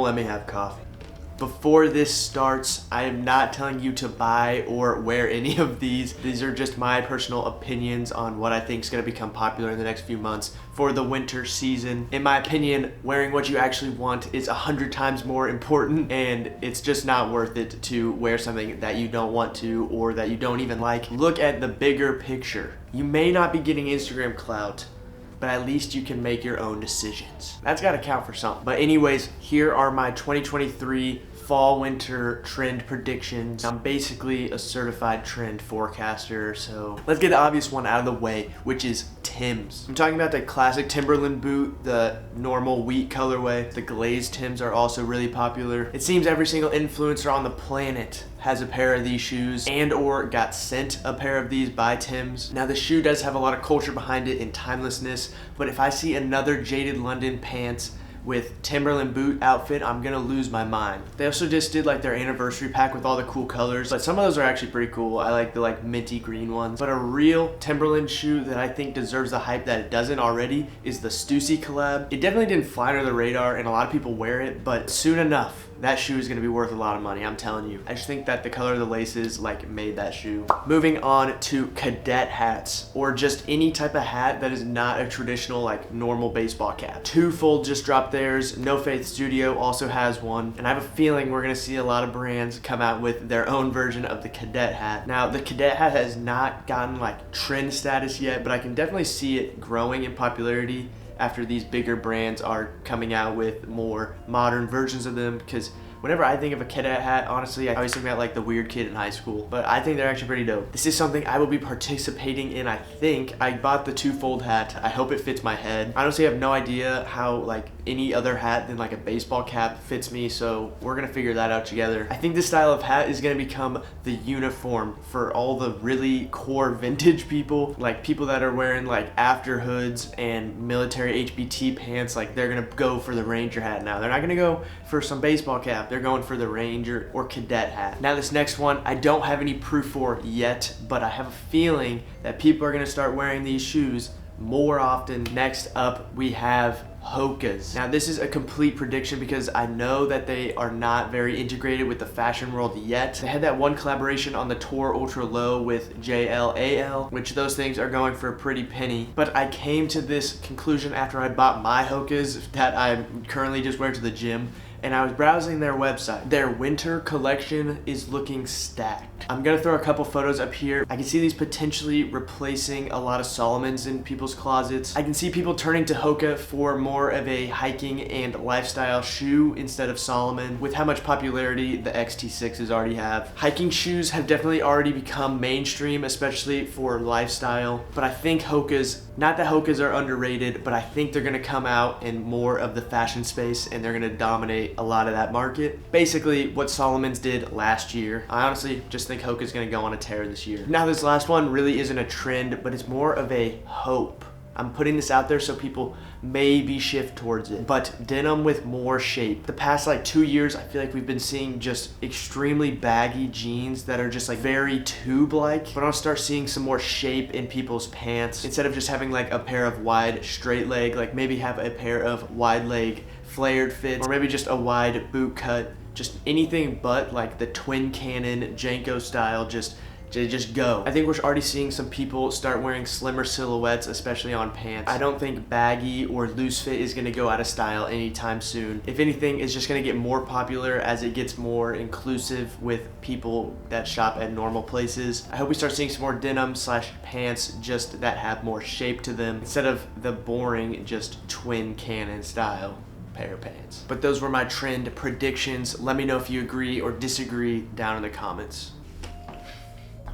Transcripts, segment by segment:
don't let me have coffee. Before this starts, I am not telling you to buy or wear any of these. These are just my personal opinions on what I think is going to become popular in the next few months for the winter season. In my opinion, wearing what you actually want is 100 times more important, and it's just not worth it to wear something that you don't want to or that you don't even like. Look at the bigger picture. You may not be getting Instagram clout, but at least you can make your own decisions. That's gotta count for something. But anyways, here are my 2023 fall winter trend predictions. I'm basically a certified trend forecaster, so let's get the obvious one out of the way, which is Timbs. I'm talking about the classic Timberland boot, the normal wheat colorway. The glazed Timbs are also really popular. It seems every single influencer on the planet has a pair of these shoes and or got sent a pair of these by Timbs. Now the shoe does have a lot of culture behind it and timelessness, but if I see another Jaded London pants with Timberland boot outfit, I'm gonna lose my mind. They also just did like their anniversary pack with all the cool colors, but some of those are actually pretty cool. I like the like minty green ones. But a real Timberland shoe that I think deserves the hype that it doesn't already is the Stussy collab. It definitely didn't fly under the radar and a lot of people wear it, but soon enough, that shoe is gonna be worth a lot of money, I'm telling you. I just think that the color of the laces like made that shoe. Moving on to Cadet hats, or just any type of hat that is not a traditional like normal baseball cap. Twofold just dropped theirs. No Faith Studio also has one, and I have a feeling we're gonna see a lot of brands come out with their own version of the Cadet hat. Now the Cadet hat has not gotten like trend status yet, but I can definitely see it growing in popularity after these bigger brands are coming out with more modern versions of them, because whenever I think of a Cadet hat, honestly, I always think about like the weird kid in high school, but I think they're actually pretty dope. This is something I will be participating in, I think. I bought the twofold hat. I hope it fits my head. I honestly have no idea how like any other hat than like a baseball cap fits me, so we're gonna figure that out together. I think this style of hat is gonna become the uniform for all the really core vintage people, like people that are wearing like after hoods and military HBT pants. Like they're gonna go for the Ranger hat now. They're not gonna go for some baseball cap. They're going for the Ranger or Cadet hat. Now this next one, I don't have any proof for yet, but I have a feeling that people are gonna start wearing these shoes more often. Next up, we have Hokas. Now this is a complete prediction because I know that they are not very integrated with the fashion world yet. They had that one collaboration on the Tour Ultra Low with JLAL, which those things are going for a pretty penny. But I came to this conclusion after I bought my Hokas that I currently just wear to the gym, and I was browsing their website. Their winter collection is looking stacked. I'm gonna throw a couple photos up here. I can see these potentially replacing a lot of Salomons in people's closets. I can see people turning to Hoka for more of a hiking and lifestyle shoe instead of Salomon, with how much popularity the XT6s already have. Hiking shoes have definitely already become mainstream, especially for lifestyle, but I think Hokas, not that Hokas are underrated, but I think they're gonna come out in more of the fashion space and they're gonna dominate a lot of that market. Basically what Salomon's did last year. I honestly just think Hoka's gonna go on a tear this year. Now this last one really isn't a trend, but it's more of a hope. I'm putting this out there so people maybe shift towards it, but denim with more shape. The past like 2 years, I feel like we've been seeing just extremely baggy jeans that are just like very tube-like, but I'll start seeing some more shape in people's pants. Instead of just having like a pair of wide straight leg, like maybe have a pair of wide leg flared fits, or maybe just a wide boot cut, just anything but like the twin cannon Janko style, just go. I think we're already seeing some people start wearing slimmer silhouettes, especially on pants. I don't think baggy or loose fit is gonna go out of style anytime soon. If anything, it's just gonna get more popular as it gets more inclusive with people that shop at normal places. I hope we start seeing some more denim slash pants just that have more shape to them instead of the boring just twin cannon style pair of pants. But those were my trend predictions. Let me know if you agree or disagree down in the comments.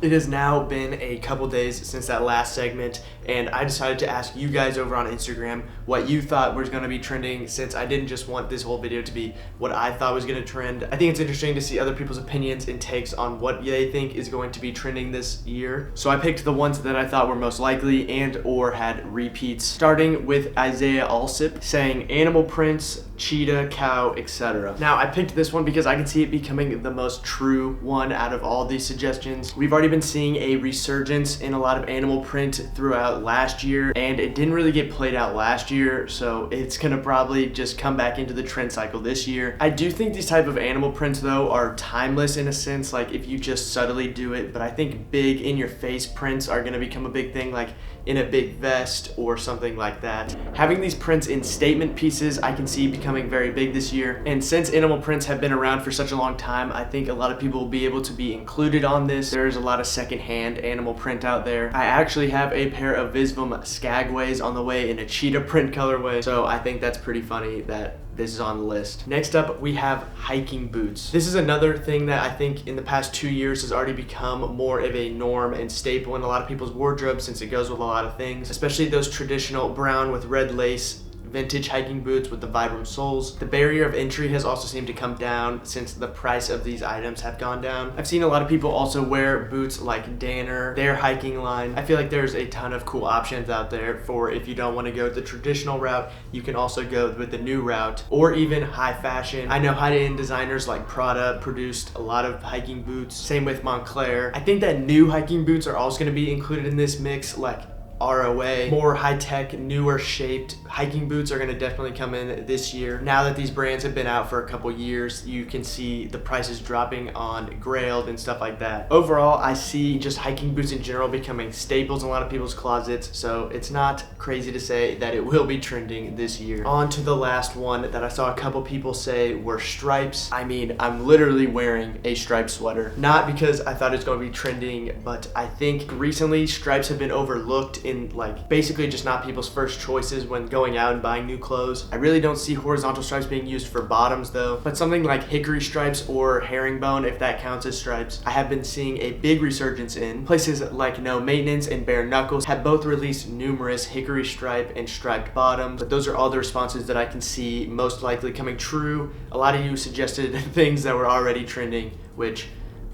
It has now been a couple days since that last segment, and I decided to ask you guys over on Instagram what you thought was going to be trending, since I didn't just want this whole video to be what I thought was going to trend. I think it's interesting to see other people's opinions and takes on what they think is going to be trending this year. So I picked the ones that I thought were most likely and or had repeats, starting with Isaiah Allsip saying animal prints, cheetah, cow, etc. Now, I picked this one because I can see it becoming the most true one out of all these suggestions. We've already been seeing a resurgence in a lot of animal print throughout last year, and it didn't really get played out last year, so it's gonna probably just come back into the trend cycle this year. I do think these type of animal prints though are timeless in a sense, like if you just subtly do it, but I think big in your face prints are gonna become a big thing, like in a big vest or something like that. Having these prints in statement pieces I can see becoming very big this year, and since animal prints have been around for such a long time, I think a lot of people will be able to be included on this. There's a lot of secondhand animal print out there. I actually have a pair of Visvum Skagways on the way in a cheetah print colorway, so I think that's pretty funny that this is on the list. Next up, we have hiking boots. This is another thing that I think in the past 2 years has already become more of a norm and staple in a lot of people's wardrobes, since it goes with a lot of things, especially those traditional brown with red lace vintage hiking boots with the Vibram soles. The barrier of entry has also seemed to come down since the price of these items have gone down. I've seen a lot of people also wear boots like Danner, their hiking line. I feel like there's a ton of cool options out there for if you don't want to go the traditional route, you can also go with the new route, or even high fashion. I know high-end designers like Prada produced a lot of hiking boots, same with Montclair. I think that new hiking boots are also going to be included in this mix, like ROA. More high-tech, newer shaped hiking boots are going to definitely come in this year. Now that these brands have been out for a couple years, you can see the prices dropping on Grailed and stuff like that. Overall, I see just hiking boots in general becoming staples in a lot of people's closets, so it's not crazy to say that it will be trending this year. On to the last one that I saw a couple people say were stripes. I mean, I'm literally wearing a striped sweater. Not because I thought it was going to be trending, but I think recently stripes have been overlooked in like basically just not people's first choices when going out and buying new clothes. I really don't see horizontal stripes being used for bottoms though, but something like hickory stripes or herringbone, if that counts as stripes, I have been seeing a big resurgence in. Places like No Maintenance and Bare Knuckles have both released numerous hickory stripe and striped bottoms, but those are all the responses that I can see most likely coming true. A lot of you suggested things that were already trending, which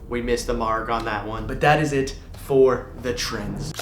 we missed the mark on that one, but that is it for the trends.